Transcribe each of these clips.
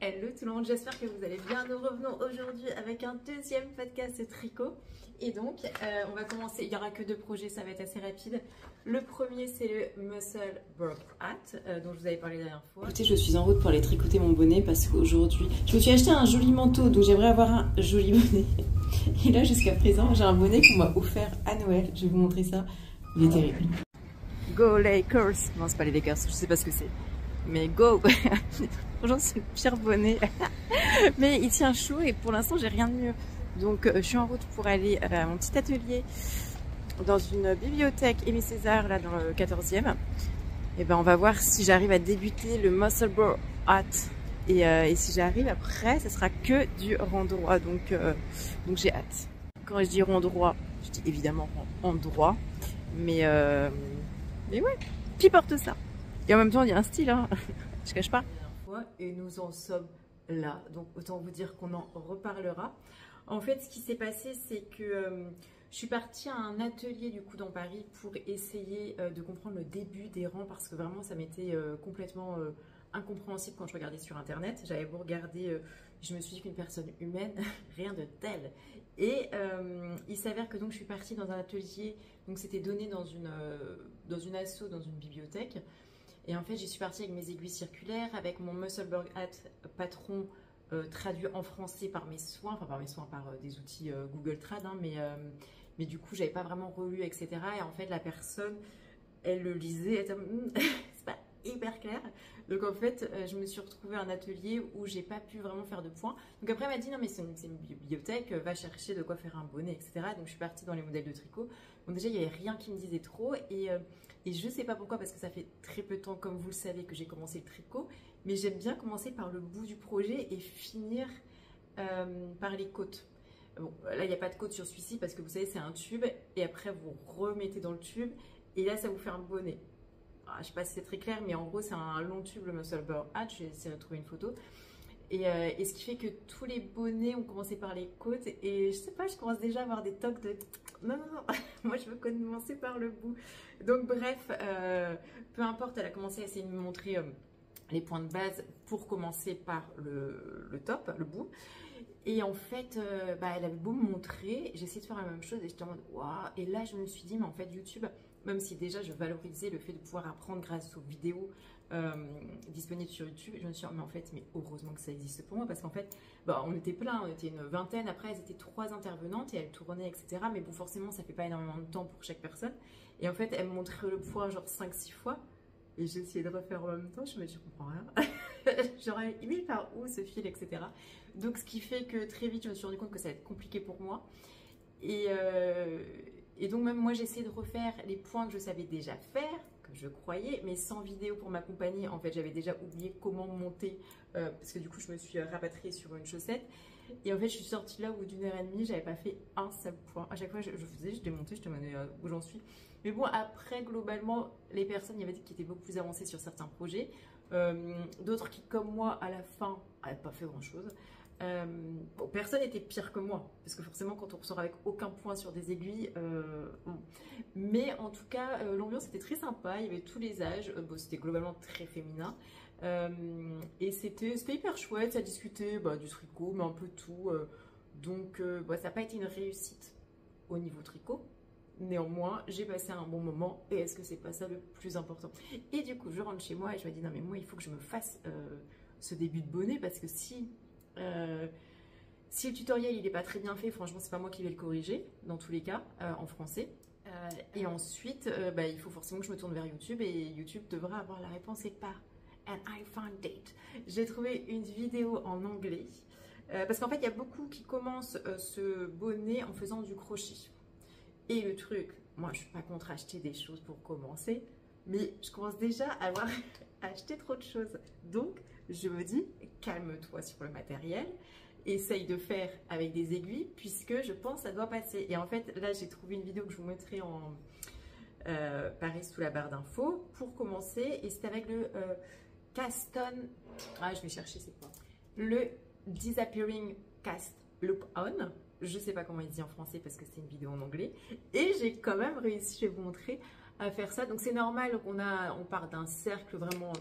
Hello tout le monde, j'espère que vous allez bien. Nous revenons aujourd'hui avec un deuxième podcast tricot. Et donc, on va commencer, il n'y aura que deux projets, ça va être assez rapide. Le premier, c'est le Muscle Broke Hat, dont je vous avais parlé la dernière fois. Écoutez, je suis en route pour aller tricoter mon bonnet parce qu'aujourd'hui, je me suis acheté un joli manteau, donc j'aimerais avoir un joli bonnet. Et là, jusqu'à présent, j'ai un bonnet qu'on m'a offert à Noël. Je vais vous montrer ça, il est terrible. Go Lakers! Non, c'est pas les Lakers, je sais pas ce que c'est. Mais go! Franchement, c'est le pire bonnet. Mais il tient chaud et pour l'instant, j'ai rien de mieux. Donc, je suis en route pour aller à mon petit atelier dans une bibliothèque Aimé Césaire, là dans le 14e. Et ben, on va voir si j'arrive à débuter le Muscle Broke Hat. Et si j'arrive après, ce sera que du rang droit. Donc j'ai hâte. Quand je dis rang droit, je dis évidemment rang droit. Mais ouais, qui porte ça? Et en même temps, il y a un style, hein. Je cache pas. Et nous en sommes là. Donc autant vous dire qu'on en reparlera. En fait, ce qui s'est passé, c'est que je suis partie à un atelier du coup dans Paris pour essayer de comprendre le début des rangs parce que vraiment ça m'était complètement incompréhensible quand je regardais sur internet. J'avais beau regarder, je me suis dit qu'une personne humaine, rien de tel. Et il s'avère que donc je suis partie dans un atelier, donc c'était donné dans une asso, dans une bibliothèque. Et en fait, j'y suis partie avec mes aiguilles circulaires, avec mon Muscle Broke Hat patron traduit en français par mes soins, enfin par mes soins, par des outils Google Trad, hein, mais du coup, j'avais pas vraiment relu, etc. Et en fait, la personne, elle le lisait, elle était c'est pas hyper clair. Donc en fait, je me suis retrouvée à un atelier où j'ai pas pu vraiment faire de points. Donc après, elle m'a dit non mais c'est une bibliothèque, va chercher de quoi faire un bonnet, etc. Donc je suis partie dans les modèles de tricot. Donc déjà, il n'y avait rien qui me disait trop et je sais pas pourquoi parce que ça fait très peu de temps, comme vous le savez, que j'ai commencé le tricot. Mais j'aime bien commencer par le bout du projet et finir par les côtes. Bon, là, il n'y a pas de côte sur celui-ci parce que vous savez, c'est un tube et après, vous remettez dans le tube et là, ça vous fait un bonnet. Je ne sais pas si c'est très clair, mais en gros, c'est un long tube, le Muscle Broke Hat. Je vais essayer de trouver une photo. Et ce qui fait que tous les bonnets ont commencé par les côtes. Et je sais pas, je commence déjà à avoir des tocs de... Non, non, non, moi je veux commencer par le bout. Donc bref, peu importe, elle a commencé à essayer de me montrer les points de base pour commencer par le top, le bout. Et en fait, elle avait beau me montrer, j'ai essayé de faire la même chose et j'étais en mode waouh. Et là, je me suis dit, mais en fait, YouTube, même si déjà je valorisais le fait de pouvoir apprendre grâce aux vidéos disponibles sur YouTube, je me suis dit, mais en fait, mais heureusement que ça existe pour moi parce qu'en fait, on était plein, on était une vingtaine. Après, elles étaient 3 intervenantes et elles tournaient, etc. Mais bon, forcément, ça fait pas énormément de temps pour chaque personne. Et en fait, elles me montraient le point genre 5-6 fois. Et j'ai essayé de refaire en même temps, je me dis, je comprends rien. J'aurais aimé par où ce fil, etc. Donc, ce qui fait que très vite, je me suis rendu compte que ça va être compliqué pour moi. Et donc, même moi, j'ai essayé de refaire les points que je savais déjà faire, que je croyais, mais sans vidéo pour m'accompagner. En fait, j'avais déjà oublié comment monter, parce que du coup, je me suis rapatriée sur une chaussette. Et en fait, je suis sortie là au bout d'1h30, j'avais pas fait un seul point. À chaque fois, je faisais, je démontais, je te demandais où j'en suis. Mais bon, après, globalement, les personnes, il y avait qui étaient beaucoup plus avancées sur certains projets. D'autres qui, comme moi, à la fin, n'avaient pas fait grand-chose. Bon, personne n'était pire que moi, parce que forcément, quand on ressort avec aucun point sur des aiguilles, bon. Mais en tout cas, l'ambiance était très sympa, il y avait tous les âges, bon, c'était globalement très féminin. Et c'était hyper chouette, ça discutait du tricot, mais un peu tout. Donc, ça n'a pas été une réussite au niveau tricot. Néanmoins, j'ai passé un bon moment et est-ce que c'est pas ça le plus important? Et du coup, je rentre chez moi et je me dis non mais moi il faut que je me fasse ce début de bonnet parce que si le tutoriel il n'est pas très bien fait, franchement c'est pas moi qui vais le corriger dans tous les cas en français. Et ensuite, il faut forcément que je me tourne vers YouTube et YouTube devra avoir la réponse quelque part. And I found it. J'ai trouvé une vidéo en anglais parce qu'en fait il y a beaucoup qui commencent ce bonnet en faisant du crochet. Et le truc, moi je suis pas contre acheter des choses pour commencer, mais je commence déjà à avoir acheté trop de choses. Donc je me dis, calme-toi sur le matériel, essaye de faire avec des aiguilles, puisque je pense que ça doit passer. Et en fait, là j'ai trouvé une vidéo que je vous mettrai en Paris sous la barre d'infos pour commencer. Et c'est avec le Caston, je vais chercher c'est quoi, le Disappearing Cast Loop On. Je ne sais pas comment il dit en français parce que c'est une vidéo en anglais. Et j'ai quand même réussi, je vais vous montrer, à faire ça. Donc c'est normal, on part d'un cercle vraiment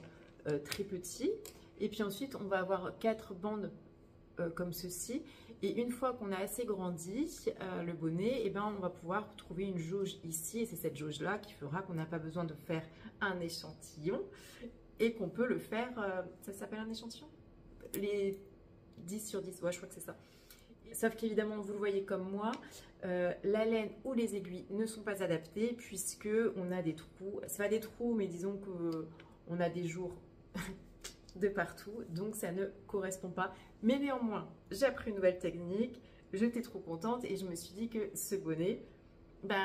très petit. Et puis ensuite, on va avoir 4 bandes comme ceci. Et une fois qu'on a assez grandi le bonnet, et ben, on va pouvoir trouver une jauge ici. Et c'est cette jauge-là qui fera qu'on n'a pas besoin de faire un échantillon et qu'on peut le faire, ça s'appelle un échantillon? Les 10 sur 10, ouais, je crois que c'est ça. Sauf qu'évidemment, vous le voyez comme moi, la laine ou les aiguilles ne sont pas adaptées puisque on a des trous. C'est pas des trous, mais disons que on a des jours de partout, donc ça ne correspond pas. Mais néanmoins, j'ai appris une nouvelle technique, j'étais trop contente et je me suis dit que ce bonnet, bah,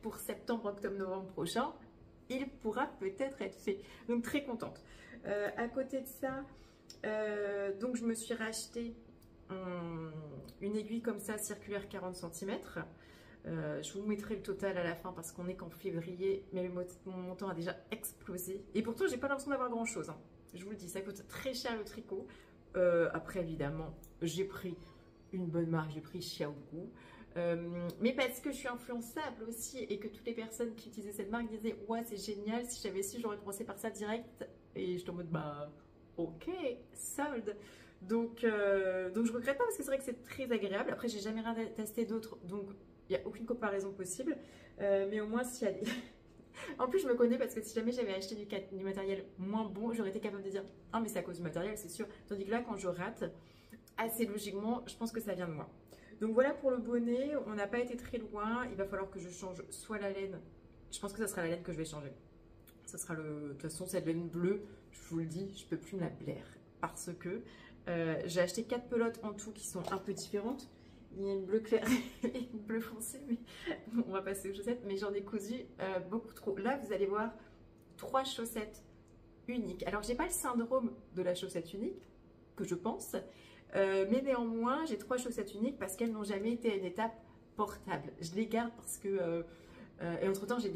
pour septembre, octobre, novembre prochain, il pourra peut-être être fait. Donc très contente. À côté de ça, donc je me suis racheté une aiguille comme ça, circulaire 40 cm. Je vous mettrai le total à la fin parce qu'on est qu'en février, mais mon montant a déjà explosé. Et pourtant, j'ai pas l'impression d'avoir grand chose. Hein. Je vous le dis, ça coûte très cher le tricot. Après, évidemment, j'ai pris une bonne marque, j'ai pris Xiaogu. Mais parce que je suis influençable aussi et que toutes les personnes qui utilisaient cette marque disaient ouais, c'est génial, si j'avais su, j'aurais commencé par ça direct. Et je en mode bah. Ok, solde. Donc je regrette pas parce que c'est vrai que c'est très agréable. Après, j'ai jamais rien testé d'autres, donc il n'y a aucune comparaison possible. Mais au moins, s'il y a des... En plus, je me connais parce que si jamais j'avais acheté du matériel moins bon, j'aurais été capable de dire ah, mais c'est à cause du matériel, c'est sûr. Tandis que là, quand je rate, assez logiquement, je pense que ça vient de moi. Donc voilà pour le bonnet. On n'a pas été très loin. Il va falloir que je change soit la laine. Je pense que ça sera la laine que je vais changer. Ça sera de toute façon, cette laine bleue, je vous le dis, je peux plus me la blaire parce que j'ai acheté 4 pelotes en tout qui sont un peu différentes. Il y a une bleue claire et une bleue foncée, mais on va passer aux chaussettes. Mais j'en ai cousu beaucoup trop. Là, vous allez voir 3 chaussettes uniques. Alors, j'ai pas le syndrome de la chaussette unique, que je pense, mais néanmoins, j'ai 3 chaussettes uniques parce qu'elles n'ont jamais été à une étape portable. Je les garde parce que... et entre-temps, j'ai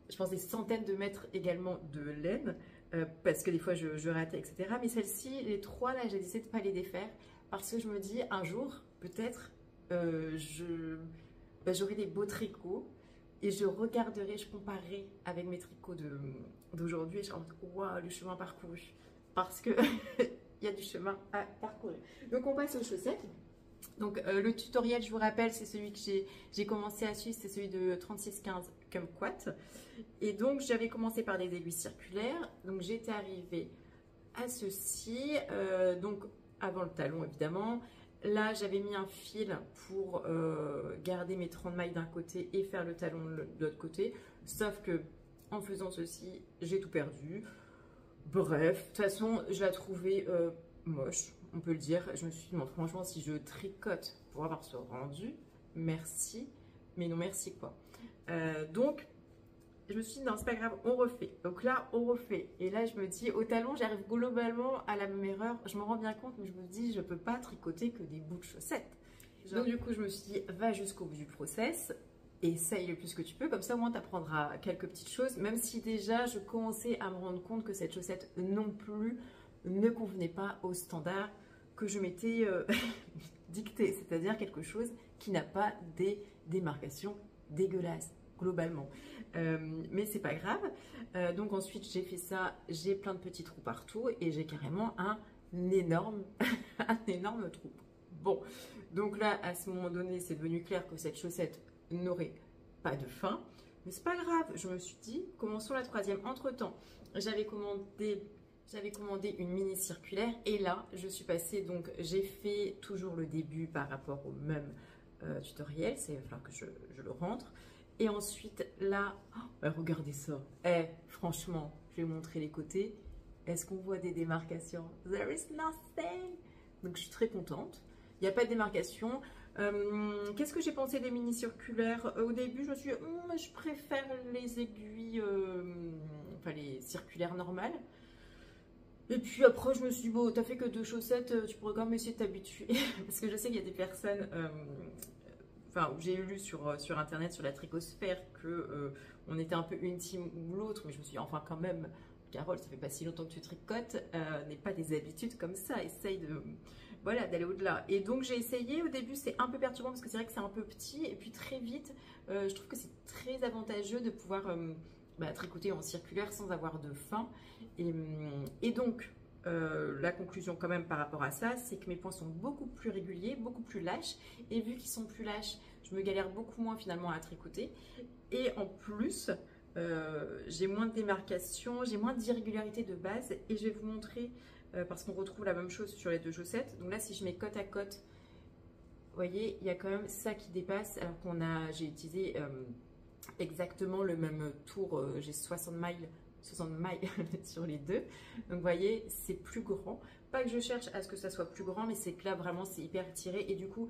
je pense des centaines de mètres également de laine parce que des fois je ratais, etc. Mais celles-ci, les 3 là, j'ai décidé de ne pas les défaire parce que je me dis un jour, peut-être, j'aurai des beaux tricots et je regarderai, je comparerai avec mes tricots d'aujourd'hui et je me dis, waouh, le chemin parcouru. Parce que il y a du chemin à parcourir. Donc on passe aux chaussettes. Donc le tutoriel, je vous rappelle, c'est celui que j'ai commencé à suivre, c'est celui de 3615 Kumquat. Et donc j'avais commencé par des aiguilles circulaires. Donc j'étais arrivée à ceci, donc avant le talon évidemment. Là j'avais mis un fil pour garder mes 30 mailles d'un côté et faire le talon de l'autre côté. Sauf que en faisant ceci, j'ai tout perdu. Bref, de toute façon, je la trouvais moche, on peut le dire. Je me suis dit, non, franchement, si je tricote pour avoir ce rendu, merci, mais non merci quoi. Donc, je me suis dit, non, c'est pas grave, on refait. Donc là, on refait. Et là, je me dis, au talon, j'arrive globalement à la même erreur. Je me rends bien compte, mais je me dis, je peux pas tricoter que des bouts de chaussettes. Donc du coup, je me suis dit, va jusqu'au bout du process. Essaye le plus que tu peux, comme ça au moins tu apprendras quelques petites choses, même si déjà je commençais à me rendre compte que cette chaussette non plus ne convenait pas au standard que je m'étais dicté, c'est-à-dire quelque chose qui n'a pas des démarcations dégueulasses globalement. Mais c'est pas grave. Donc ensuite j'ai fait ça, j'ai plein de petits trous partout et j'ai carrément un énorme trou. Bon, donc là à ce moment donné c'est devenu clair que cette chaussette n'aurait pas de fin, mais c'est pas grave. Je me suis dit, commençons la 3e. Entre temps, j'avais commandé une mini circulaire et là, je suis passée. Donc, j'ai fait toujours le début par rapport au même tutoriel. Il va falloir que je le rentre. Et ensuite, là, oh, regardez ça. Franchement, je vais vous montrer les côtés. Est-ce qu'on voit des démarcations? There is nothing. Donc, je suis très contente. Il n'y a pas de démarcation. Qu'est-ce que j'ai pensé des mini circulaires? Au début, je me suis dit, je préfère les aiguilles, enfin les circulaires normales. Et puis après, je me suis dit, bon, t'as fait que 2 chaussettes, tu pourrais quand même essayer de t'habituer. Parce que je sais qu'il y a des personnes, enfin, j'ai lu sur internet, sur la tricosphère, que on était un peu une team ou l'autre, mais je me suis dit, enfin, quand même. Carole, ça fait pas si longtemps que tu tricotes, n'aie pas des habitudes comme ça, essaye de, voilà, d'aller au-delà. Et donc j'ai essayé, au début c'est un peu perturbant parce que c'est vrai que c'est un peu petit, et puis très vite, je trouve que c'est très avantageux de pouvoir tricoter en circulaire sans avoir de fin. Et donc, la conclusion quand même par rapport à ça, c'est que mes points sont beaucoup plus réguliers, beaucoup plus lâches. Et vu qu'ils sont plus lâches, je me galère beaucoup moins finalement à tricoter. Et en plus, j'ai moins de démarcation, j'ai moins d'irrégularité de base. Et je vais vous montrer, parce qu'on retrouve la même chose sur les deux chaussettes. Donc là, si je mets côte à côte, vous voyez, il y a quand même ça qui dépasse, alors j'ai utilisé exactement le même tour, j'ai 60 mailles sur les deux. Donc vous voyez, c'est plus grand. Pas que je cherche à ce que ça soit plus grand, mais c'est que là vraiment c'est hyper tiré et du coup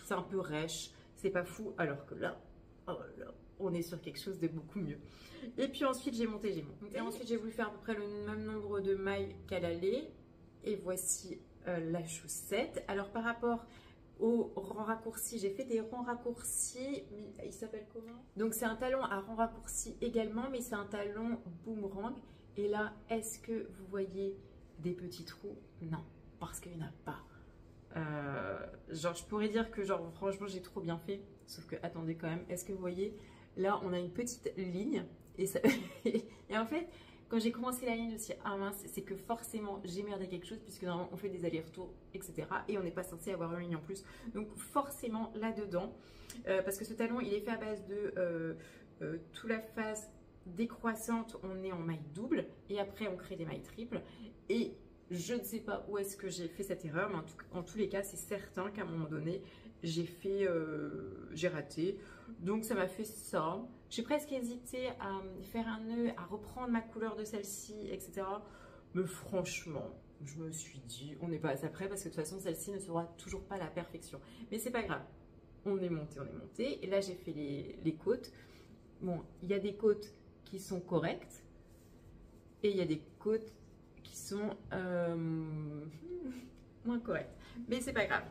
c'est un peu rêche, c'est pas fou, alors que là, oh là, on est sur quelque chose de beaucoup mieux. Et puis ensuite j'ai monté. Et ensuite j'ai voulu faire à peu près le même nombre de mailles qu'à l'aller. Et voici la chaussette. Alors par rapport au rang raccourci, j'ai fait des rangs raccourcis, mais il s'appelle comment? Donc c'est un talon à rang raccourci également, mais c'est un talon boomerang. Et là, est-ce que vous voyez des petits trous? Non, parce qu'il n'y en a pas. Genre je pourrais dire que genre franchement j'ai trop bien fait, sauf que attendez quand même, est-ce que vous voyez? Là on a une petite ligne et, ça... et en fait quand j'ai commencé la ligne, je me suis dit, ah mince, c'est que forcément j'ai merdé quelque chose puisque normalement on fait des allers-retours, etc. Et on n'est pas censé avoir une ligne en plus. Donc forcément là-dedans, parce que ce talon il est fait à base de toute la face décroissante, on est en maille double et après on crée des mailles triples. Et je ne sais pas où est-ce que j'ai fait cette erreur, mais en tous les cas, c'est certain qu'à un moment donné, j'ai raté. Donc ça m'a fait ça. J'ai presque hésité à faire un nœud, à reprendre ma couleur de celle-ci, etc. Mais franchement, je me suis dit, on n'est pas à ça près parce que de toute façon, celle-ci ne sera toujours pas la perfection. Mais c'est pas grave. On est monté. Et là, j'ai fait les côtes. Bon, il y a des côtes qui sont correctes et il y a des côtes qui sont moins correctes. Mais c'est pas grave.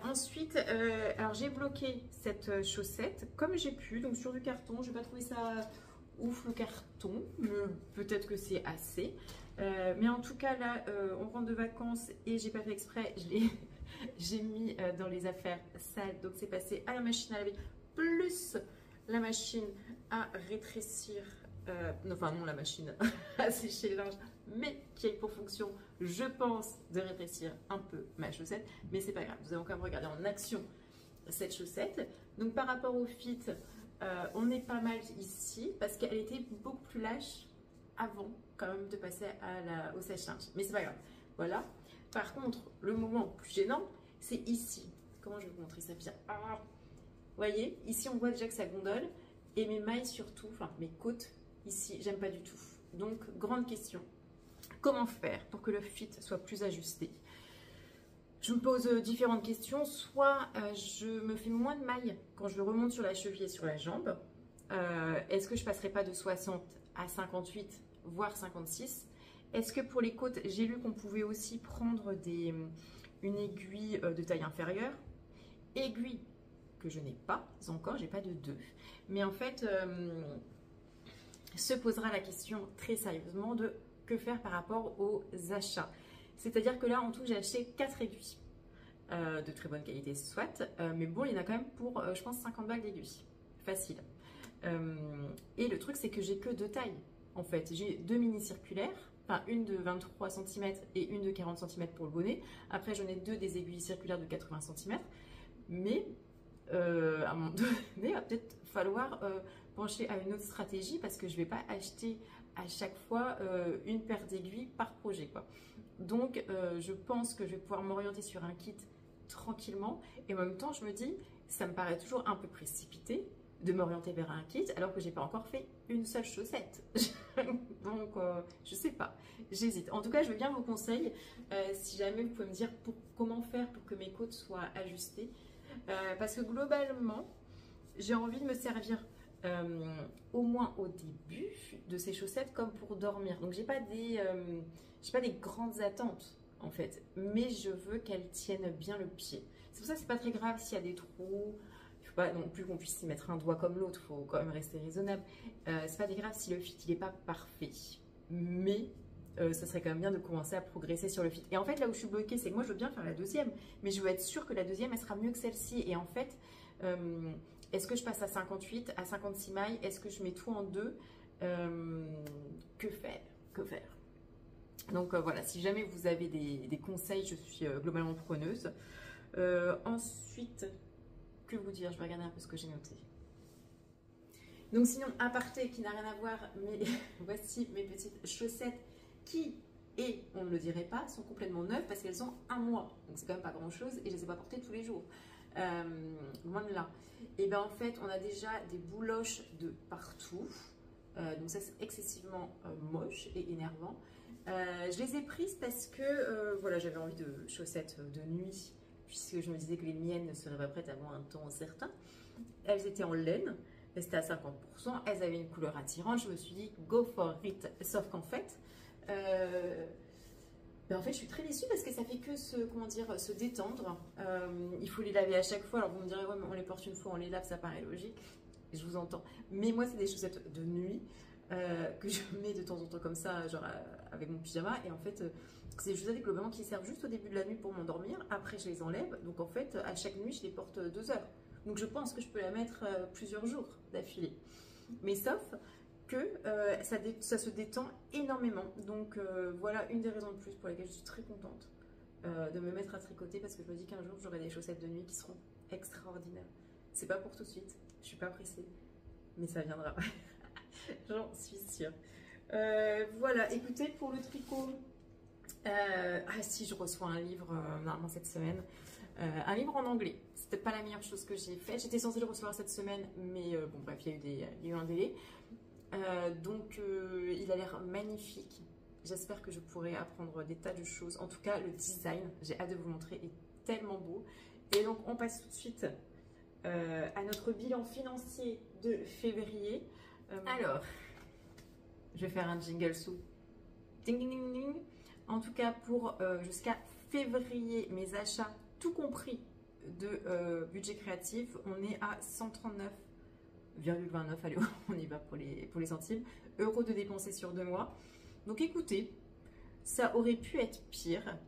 Ensuite, alors j'ai bloqué cette chaussette comme j'ai pu, donc sur du carton. Je n'ai pas trouvé ça ouf le carton, mais peut-être que c'est assez. Mais en tout cas là, on rentre de vacances et j'ai pas fait exprès, j'ai mis dans les affaires sales, donc c'est passé à la machine à laver plus la machine à rétrécir. Enfin non, la machine à sécher le linge, mais qui a pour fonction, je pense, de rétrécir un peu ma chaussette. Mais c'est pas grave, nous allons quand même regarder en action cette chaussette. Donc par rapport au fit, on est pas mal ici, parce qu'elle était beaucoup plus lâche avant quand même de passer au sèche-linge. Mais c'est pas grave, voilà. Par contre, le moment plus gênant, c'est ici. Comment je vais vous montrer ça bien? Vous voyez, ici on voit déjà que ça gondole, et mes mailles surtout, enfin mes côtes, ici, j'aime pas du tout. Donc, grande question. Comment faire pour que le fit soit plus ajusté? Je me pose différentes questions. Soit je me fais moins de mailles quand je remonte sur la cheville et sur la jambe. Est-ce que je passerai pas de 60 à 58, voire 56? Est-ce que pour les côtes, j'ai lu qu'on pouvait aussi prendre une aiguille de taille inférieure? Aiguille que je n'ai pas encore, j'ai pas de 2. Mais en fait... se posera la question très sérieusement de que faire par rapport aux achats. C'est-à-dire que là, en tout, j'ai acheté 4 aiguilles de très bonne qualité, soit. Mais bon, il y en a quand même pour, je pense, 50 balles d'aiguilles. Facile. Et le truc, c'est que j'ai que 2 tailles. En fait, j'ai 2 mini circulaires, enfin une de 23 cm et une de 40 cm pour le bonnet. Après, j'en ai 2 des aiguilles circulaires de 80 cm. Mais à un moment donné, il va peut-être falloir... pencher à une autre stratégie parce que je ne vais pas acheter à chaque fois une paire d'aiguilles par projet, quoi. Donc je pense que je vais pouvoir m'orienter sur un kit tranquillement et en même temps je me dis ça me paraît toujours un peu précipité de m'orienter vers un kit alors que j'ai pas encore fait une seule chaussette. Donc je sais pas, j'hésite. En tout cas je veux bien vos conseils si jamais vous pouvez me dire comment faire pour que mes côtes soient ajustées parce que globalement j'ai envie de me servir au moins au début de ces chaussettes comme pour dormir. Donc j'ai pas des grandes attentes en fait, mais je veux qu'elles tiennent bien le pied. C'est pour ça que c'est pas très grave s'il y a des trous. Il faut pas non plus qu'on puisse y mettre un doigt comme l'autre, il faut quand même rester raisonnable. C'est pas très grave si le fit il est pas parfait, mais ça serait quand même bien de commencer à progresser sur le fit. Et en fait là où je suis bloquée, c'est que moi je veux bien faire la deuxième, mais je veux être sûre que la deuxième elle sera mieux que celle-ci. Et en fait est-ce que je passe à 58, à 56 mailles? Est-ce que je mets tout en 2? Que faire? Que faire? Donc voilà, si jamais vous avez des conseils, je suis globalement preneuse. Ensuite, que vous dire? Je vais regarder un peu ce que j'ai noté. Donc sinon, aparté qui n'a rien à voir, mais voici mes petites chaussettes qui, et on ne le dirait pas, sont complètement neuves parce qu'elles ont 1 mois. Donc c'est quand même pas grand chose et je ne les ai pas portées tous les jours. Loin de là. Et bien en fait, on a déjà des bouloches de partout. Donc ça c'est excessivement moche et énervant. Je les ai prises parce que voilà, j'avais envie de chaussettes de nuit puisque je me disais que les miennes ne seraient pas prêtes avant un temps certain. Elles étaient en laine. C'était à 50%, elles avaient une couleur attirante, je me suis dit go for it, sauf qu'en fait, ben en fait je suis très déçue parce que ça fait que se détendre, il faut les laver à chaque fois, alors vous me direz ouais mais on les porte une fois, on les lave, ça paraît logique, je vous entends, mais moi c'est des chaussettes de nuit que je mets de temps en temps comme ça, genre avec mon pyjama, et en fait c'est des chaussettes globalement qui servent juste au début de la nuit pour m'endormir, après je les enlève, donc en fait à chaque nuit je les porte 2 heures. Donc je pense que je peux la mettre plusieurs jours d'affilée. Mais sauf que ça se détend énormément. Donc voilà une des raisons de plus pour lesquelles je suis très contente de me mettre à tricoter parce que je me dis qu'un jour j'aurai des chaussettes de nuit qui seront extraordinaires. C'est pas pour tout de suite, je suis pas pressée, mais ça viendra. J'en suis sûre. Voilà, écoutez, pour le tricot, ah si, je reçois un livre normalement cette semaine. Un livre en anglais, c'était pas la meilleure chose que j'ai faite. J'étais censée le recevoir cette semaine, mais bon bref, il y a eu un délai. Donc il a l'air magnifique. J'espère que je pourrai apprendre des tas de choses. En tout cas, le design, j'ai hâte de vous montrer, est tellement beau. Et donc on passe tout de suite à notre bilan financier de février. Alors, je vais faire un jingle sous. Ding ding ding ding. En tout cas, pour jusqu'à février, mes achats tout compris de budget créatif, on est à 139,29, allez, on y va pour les centimes, euros de dépensés sur 2 mois. Donc écoutez, ça aurait pu être pire,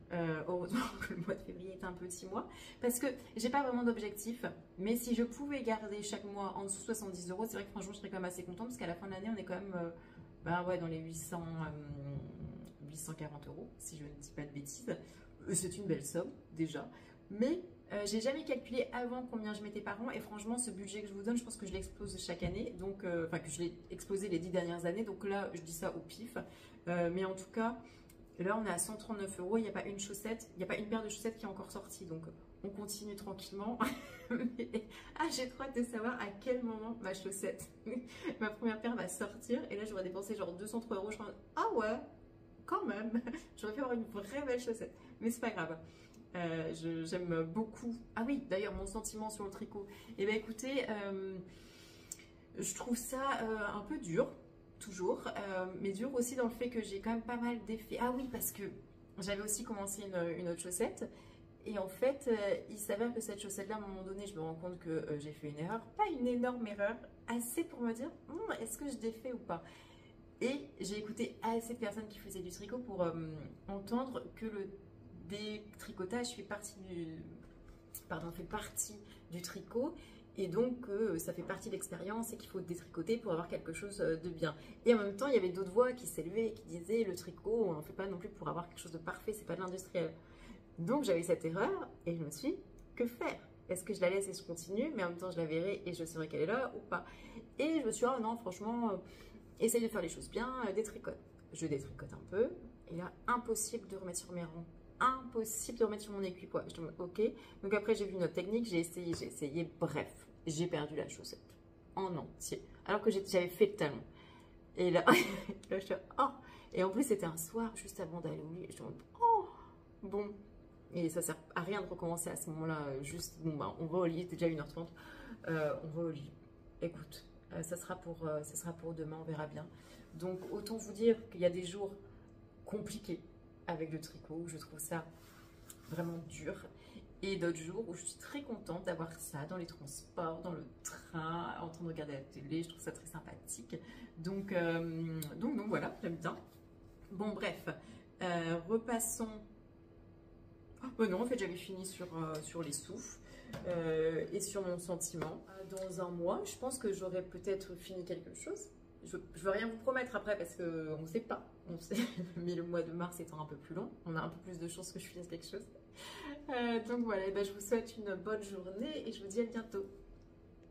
heureusement que le mois de février est un petit mois, parce que j'ai pas vraiment d'objectif, mais si je pouvais garder chaque mois en dessous 70 euros, c'est vrai que franchement je serais quand même assez contente, parce qu'à la fin de l'année on est quand même ouais, dans les 840 euros, si je ne dis pas de bêtises. C'est une belle somme déjà. Mais j'ai jamais calculé avant combien je mettais par an et franchement ce budget que je vous donne, je pense que je l'explose chaque année, donc enfin que je l'ai explosé les 10 dernières années, donc là je dis ça au pif, mais en tout cas là on est à 139 euros, il n'y a pas une chaussette, il n'y a pas une paire de chaussettes qui est encore sortie, donc on continue tranquillement. Ah, j'ai trop hâte de savoir à quel moment ma chaussette, ma première paire va sortir, et là j'aurais dépensé genre 203 euros, je pense ah ouais quand même, j'aurais pu avoir une vraie belle chaussette, mais c'est pas grave. J'aime beaucoup. Ah oui, d'ailleurs, mon sentiment sur le tricot. Eh bien, écoutez, je trouve ça un peu dur, toujours, mais dur aussi dans le fait que j'ai quand même pas mal d'effets. Ah oui, parce que j'avais aussi commencé une autre chaussette. Et en fait, il s'avère que cette chaussette-là, à un moment donné, je me rends compte que j'ai fait une erreur. Pas une énorme erreur, assez pour me dire, est-ce que je défais ou pas? Et j'ai écouté assez de personnes qui faisaient du tricot pour entendre que le détricotage fait partie du tricot, et donc ça fait partie de l'expérience et qu'il faut détricoter pour avoir quelque chose de bien. Et en même temps, il y avait d'autres voix qui s'élevaient et qui disaient le tricot, on n'en fait pas non plus pour avoir quelque chose de parfait, c'est pas de l'industriel. Donc j'avais cette erreur et je me suis dit, que faire? Est-ce que je la laisse et je continue, mais en même temps je la verrai et je saurai qu'elle est là ou pas? Et je me suis dit, oh non, franchement, essaye de faire les choses bien, détricote. Je détricote un peu, et là, impossible de remettre sur mes rangs. Impossible de remettre sur mon aiguille poids. Je me dis, ok. Donc après, j'ai vu notre technique, j'ai essayé. Bref, j'ai perdu la chaussette en entier. Alors que j'avais fait le talon. Et là, là je suis, oh. Et en plus, c'était un soir juste avant d'aller au lit. Je me dis, oh, bon. Et ça sert à rien de recommencer à ce moment-là. Juste, bon, bah, on va au lit. C'était déjà 1h30. On va au lit. Écoute, ça sera pour demain, on verra bien. Donc, autant vous dire qu'il y a des jours compliqués avec le tricot, je trouve ça vraiment dur, et d'autres jours où je suis très contente d'avoir ça dans les transports, dans le train, en train de regarder la télé, je trouve ça très sympathique, donc voilà, j'aime bien. Bon bref, repassons, oh non en fait j'avais fini sur les souffles et sur mon sentiment. Dans un mois, je pense que j'aurais peut-être fini quelque chose, je veux rien vous promettre après parce qu'on ne sait pas. On sait, mais le mois de mars étant un peu plus long, on a un peu plus de chances que je fasse quelque chose. Donc voilà, ben, je vous souhaite une bonne journée et je vous dis à bientôt.